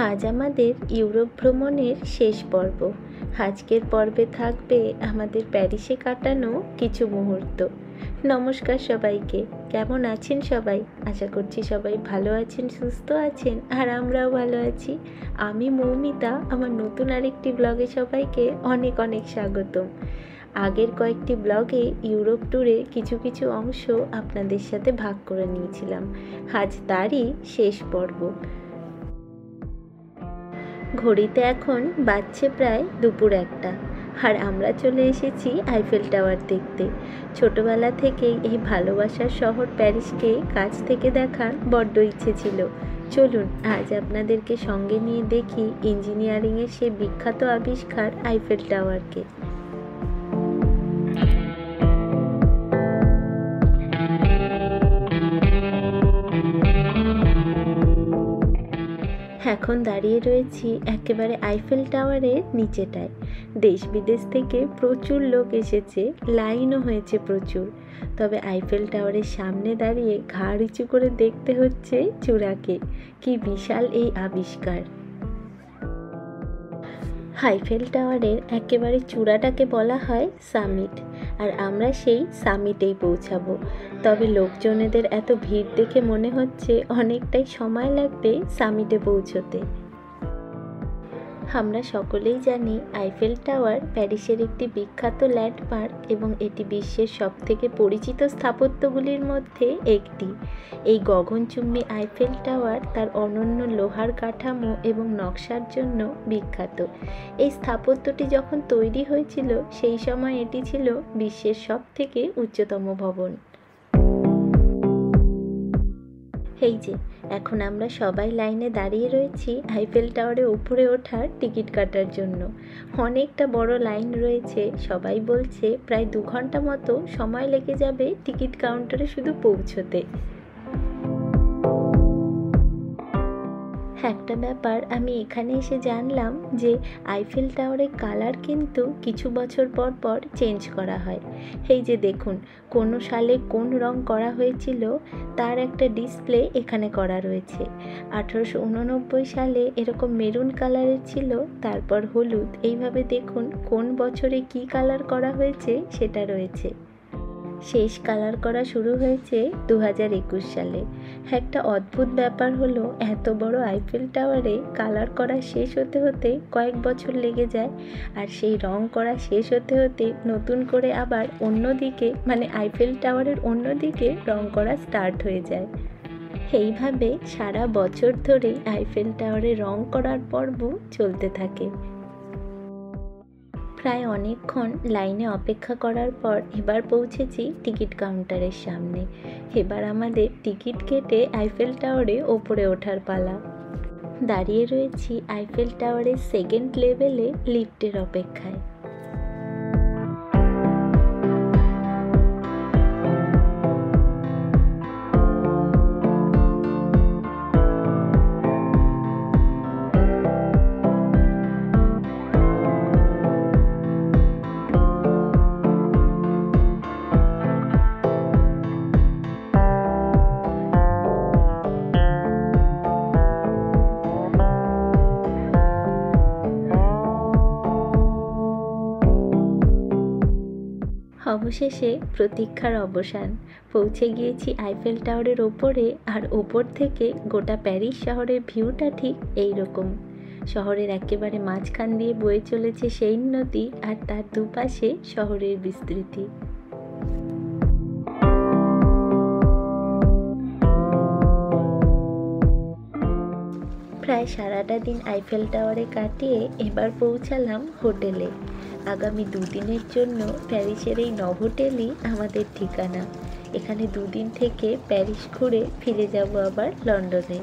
আজ আমাদের ইউরোপ ভ্রমণের শেষ পর্ব। আজকের পর্বে থাকবে আমাদের প্যারিসে কাটানো কিছু মুহূর্ত। নমস্কার সবাইকে, কেমন আছেন সবাই? আশা করছি সবাই ভালো আছেন, সুস্থ আছেন, আর আমরাও ভালো আছি। আমি মৌমিতা, আমার নতুন আরেকটি ব্লগে সবাইকে অনেক অনেক স্বাগতম। আগের কয়েকটি ব্লগে ইউরোপ ট্যুরে কিছু কিছু অংশ আপনাদের সাথে ভাগ করে নিয়েছিলাম। আজ তারই শেষ পর্ব। ঘড়িতে এখন বাজছে প্রায় দুপুর 1টা, আর আমরা চলে এসেছি আইফেল টাওয়ার দেখতে। ছোটবেলা থেকেই এই ভালোবাসার শহর প্যারিসকে কাছ থেকে দেখার বড্ড ইচ্ছে ছিল। চলুন আজ আপনাদেরকে সঙ্গে নিয়ে দেখি ইঞ্জিনিয়ারিংয়ের সেই বিখ্যাত আবিষ্কার আইফেল টাওয়ারকে। এখন দাঁড়িয়ে রয়েছি একেবারে আইফেল টাওয়ারের নিচেটায়। দেশ বিদেশ থেকে প্রচুর লোক এসেছে, লাইনও হয়েছে প্রচুর। তবে আইফেল টাওয়ারের সামনে দাঁড়িয়ে ঘাড় উঁচু করে দেখতে হচ্ছে চূড়াকে। কি বিশাল এই আবিষ্কার! আইফেল টাওয়ারের একেবারে চূড়াটাকে বলা হয় সামিট, আর আমরা সেই সামিটেই পৌঁছাবো। তবে লোকজনেদের এত ভিড় দেখে মনে হচ্ছে অনেকটাই সময় লাগবে সামিটে পৌঁছতে। আমরা সকলেই জানি আইফেল টাওয়ার প্যারিসের একটি বিখ্যাত ল্যান্ডমার্ক এবং এটি বিশ্বের সবথেকে পরিচিত স্থাপত্যগুলির মধ্যে একটি। এই গগনচুম্বী আইফেল টাওয়ার তার অনন্য লোহার কাঠামো এবং নকশার জন্য বিখ্যাত। এই স্থাপত্যটি যখন তৈরি হয়েছিল সেই সময় এটি ছিল বিশ্বের সবথেকে উচ্চতম ভবন। এই যে এখন আমরা সবাই লাইনে দাঁড়িয়ে রয়েছি আইফেল টাওয়ারের উপরে ওঠার টিকিট কাটার জন্য। অনেকটা বড় লাইন রয়েছে, সবাই বলছে প্রায় 2 ঘন্টা মতো সময় লেগে যাবে টিকিট কাউন্টারে শুধু পৌঁছতে। একটা ব্যাপার আমি এখানে এসে জানলাম যে আইফেল টাওয়ারের কালার কিন্তু কিছু বছর পর পর চেঞ্জ করা হয়। এই যে দেখুন, কোনো সালে কোন রং করা হয়েছিল তার একটা ডিসপ্লে এখানে করা রয়েছে। 1889 সালে এরকম মেরুন কালারের ছিল, তারপর হলুদ। এইভাবে দেখুন কোন বছরে কি কালার করা হয়েছে সেটা রয়েছে। শেষ কালার করা শুরু হয়েছে 2021 সালে। একটা অদ্ভুত ব্যাপার হলো এত বড় আইফেল টাওয়ারে কালার করা শেষ হতে হতে কয়েক বছর লেগে যায়, আর সেই রং করা শেষ হতে হতে নতুন করে আবার অন্যদিকে, মানে আইফেল টাওয়ারের অন্যদিকে রং করা স্টার্ট হয়ে যায়। এইভাবে সারা বছর ধরে আইফেল টাওয়ারে রং করার পর্ব চলতে থাকে। প্রায় অনেকক্ষণ লাইনে অপেক্ষা করার পর এবার পৌঁছেছি টিকিট কাউন্টারের সামনে। এবার আমাদের টিকিট কেটে আইফেল টাওয়ারে ওপরে ওঠার পালা। দাঁড়িয়ে রয়েছি আইফেল টাওয়ারের 2nd লেভেলে লিফটের অপেক্ষায়। অবশেষে প্রতীক্ষার অবসান। পৌঁছে গিয়েছি আইফেল টাওয়ারের ওপরে, আর ওপর থেকে গোটা প্যারিস শহরের ভিউটা ঠিক এই রকম। শহরের একেবারে মাঝখান দিয়ে বয়ে চলেছে সেই নদী, আর তার দুপাশে শহরের বিস্তৃতি। প্রায় সারাটা দিন আইফেল টাওয়ারে কাটিয়ে এবার পৌঁছালাম হোটেলে। আগামী 2 দিনের জন্য প্যারিসের এই নভোটেলই আমাদের ঠিকানা। এখানে 2 দিন থেকে প্যারিস ঘুরে ফিরে যাব আবার লন্ডনে।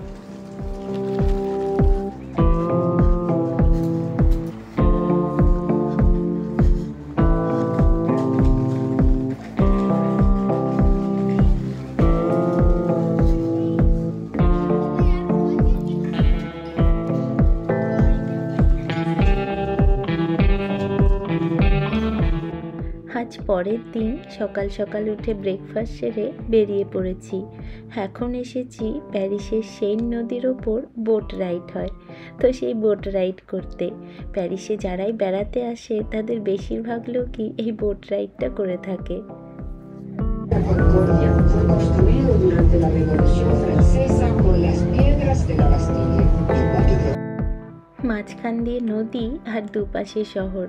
আজ পরের দিন সকাল সকাল উঠে ব্রেকফাস্ট সেরে বেরিয়ে পড়েছি। এখন এসেছি প্যারিসের সেন নদীর ওপর বোট রাইড হয়, তো সেই বোট রাইড করতে। প্যারিসে যারাই বেড়াতে আসে তাদের বেশিরভাগ লোকই এই বোট রাইডটা করে থাকে। Concordia fue construido durante la Revolución Francesa con las piedras de la Bastille. মাঝখান দিয়ে নদী আর দুপাশে শহর।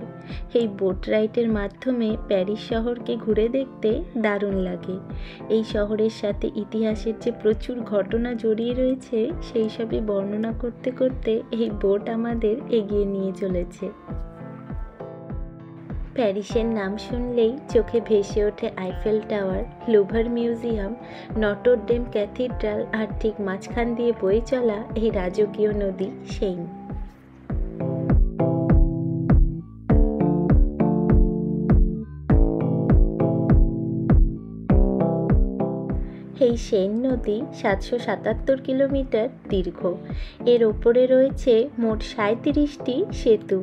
এই বোট রাইডের মাধ্যমে প্যারিস শহরকে ঘুরে দেখতে দারুণ লাগে। এই শহরের সাথে ইতিহাসের যে প্রচুর ঘটনা জড়িয়ে রয়েছে সেই সবই বর্ণনা করতে করতে এই বোট আমাদের এগিয়ে নিয়ে চলেছে। প্যারিসের নাম শুনলেই চোখে ভেসে ওঠে Eiffel tower, Louvre museum, Notre Dame cathedral আর ঠিক মাঝখান দিয়ে বয়ে চলা এই রাজকীয় নদী সেইন। এই সেন নদী 777 কিলোমিটার দীর্ঘ। এর ওপরে রয়েছে মোট 37টি সেতু,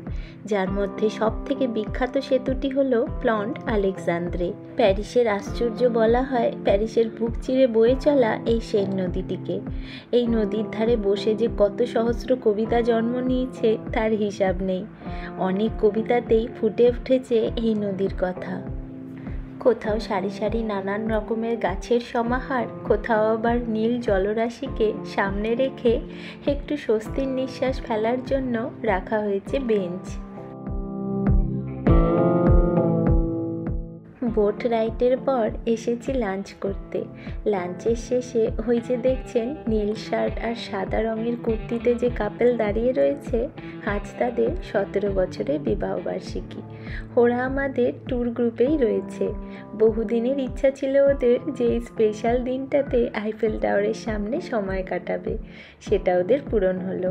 যার মধ্যে সবথেকে বিখ্যাত সেতুটি হলো প্লন্ট আলেকজান্দ্রে। প্যারিসের আশ্চর্য বলা হয় প্যারিসের বুক চিরে বয়ে চলা এই সেন নদীটিকে। এই নদীর ধারে বসে যে কত সহস্র কবিতা জন্ম নিয়েছে তার হিসাব নেই। অনেক কবিতাতেই ফুটে উঠেছে এই নদীর কথা। কোথাও সারি সারি নানান রকমের গাছের সমাহার, কোথাও আবার নীল জলরাশিকে সামনে রেখে একটু স্বস্তির নিঃশ্বাস ফেলার জন্য রাখা হয়েছে বেঞ্চ। বোট রাইডের পর এসেছি লাঞ্চ করতে। লাঞ্চের শেষে ওই যে দেখছেন নীল শার্ট আর সাদা রঙের কুর্তিতে যে কাপেল দাঁড়িয়ে রয়েছে, আজ তাদের 17 বছরের বিবাহবার্ষিকী। ওরা আমাদের ট্যুর গ্রুপেই রয়েছে। বহুদিনের ইচ্ছা ছিল ওদের যে এই স্পেশাল দিনটাতে আইফেল টাওয়ারের সামনে সময় কাটাবে, সেটা ওদের পূরণ হলো।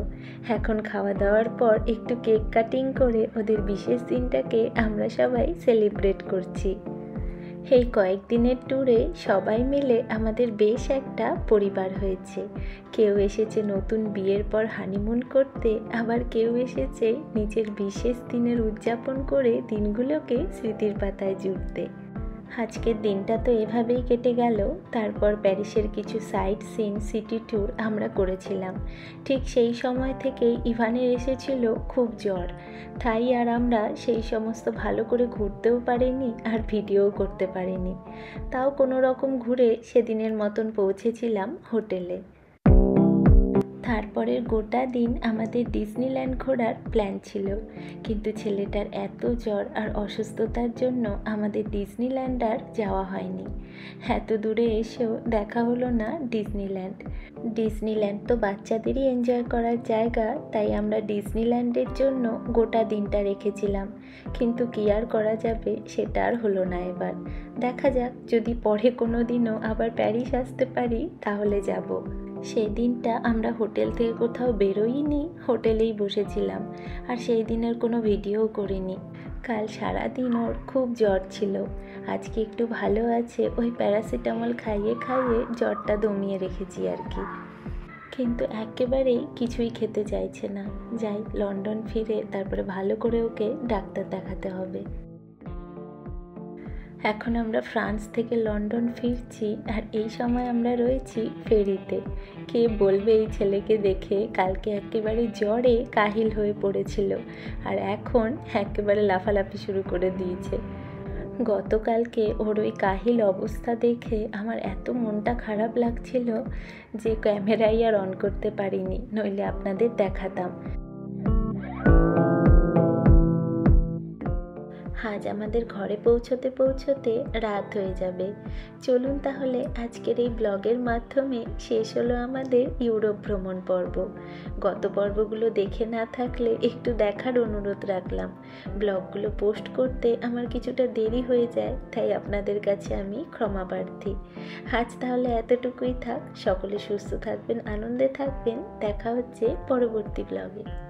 এখন খাওয়া দাওয়ার পর একটু কেক কাটিং করে ওদের বিশেষ দিনটাকে আমরা সবাই সেলিব্রেট করছি। এই কয়েকদিনের ট্যুরে সবাই মিলে আমাদের বেশ একটা পরিবার হয়েছে। কেউ এসেছে নতুন বিয়ের পর হানিমুন করতে, আবার কেউ এসেছে নিজের বিশেষ দিনের উদযাপন করে দিনগুলোকে স্মৃতির পাতায় জুড়তে। আজকের দিনটা তো এভাবেই কেটে গেল। তারপর প্যারিসের কিছু সাইট সিন, সিটি ট্যুর আমরা করেছিলাম। ঠিক সেই সময় থেকেই ইভানের এসেছিল খুব জ্বর, তাই আর আমরা সেই সমস্ত ভালো করে ঘুরতেও পারিনি আর ভিডিও করতে পারিনি। তাও কোনো রকম ঘুরে সেদিনের মতন পৌঁছেছিলাম হোটেলে। তারপরের গোটা দিন আমাদের ডিজনিল্যান্ড ঘোরার প্ল্যান ছিল, কিন্তু ছেলেটার এত জ্বর আর অসুস্থতার জন্য আমাদের ডিজনিল্যান্ড আর যাওয়া হয়নি। এত দূরে এসেও দেখা হলো না ডিজনিল্যান্ড। ডিজনিল্যান্ড তো বাচ্চাদেরই এনজয় করার জায়গা, তাই আমরা ডিজনিল্যান্ডের জন্য গোটা দিনটা রেখেছিলাম। কিন্তু কি আর করা যাবে, সেটা আর হলো না এবার। দেখা যাক, যদি পরে কোনো দিনও আবার প্যারিস আসতে পারি তাহলে যাব। সেই দিনটা আমরা হোটেল থেকে কোথাও বেরোইনি, হোটেলেই বসেছিলাম, আর সেই দিনের কোনো ভিডিও করিনি। কাল সারাদিন ওর খুব জ্বর ছিল, আজকে একটু ভালো আছে। ওই প্যারাসিটামল খাইয়ে খাইয়ে জ্বরটা দমিয়ে রেখেছি আর কি। কিন্তু একেবারেই কিছুই খেতে চাইছে না। যাই, লন্ডন ফিরে তারপরে ভালো করে ওকে ডাক্তার দেখাতে হবে। এখন আমরা ফ্রান্স থেকে লন্ডন ফিরছি, আর এই সময় আমরা রয়েছি ফেরিতে। কে বলবে এই ছেলেকে দেখে কালকে একেবারে জ্বরে কাহিল হয়ে পড়েছিল, আর এখন একেবারে লাফালাফি শুরু করে দিয়েছে। গতকালকে ওর ওই কাহিল অবস্থা দেখে আমার এত মনটা খারাপ লাগছিল যে ক্যামেরাই আর অন করতে পারিনি, নইলে আপনাদের দেখাতাম। আজ আমাদের ঘরে পৌঁছতে পৌঁছতে রাত হয়ে যাবে। চলুন তাহলে আজকের এই ব্লগের মাধ্যমে শেষ হলো আমাদের ইউরোপ ভ্রমণ পর্ব। গত পর্বগুলো দেখে না থাকলে একটু দেখার অনুরোধ রাখলাম। ব্লগগুলো পোস্ট করতে আমার কিছুটা দেরি হয়ে যায়, তাই আপনাদের কাছে আমি ক্ষমা প্রার্থী। আজ তাহলে এতটুকুই থাক। সকলে সুস্থ থাকবেন, আনন্দে থাকবেন। দেখা হচ্ছে পরবর্তী ব্লগে।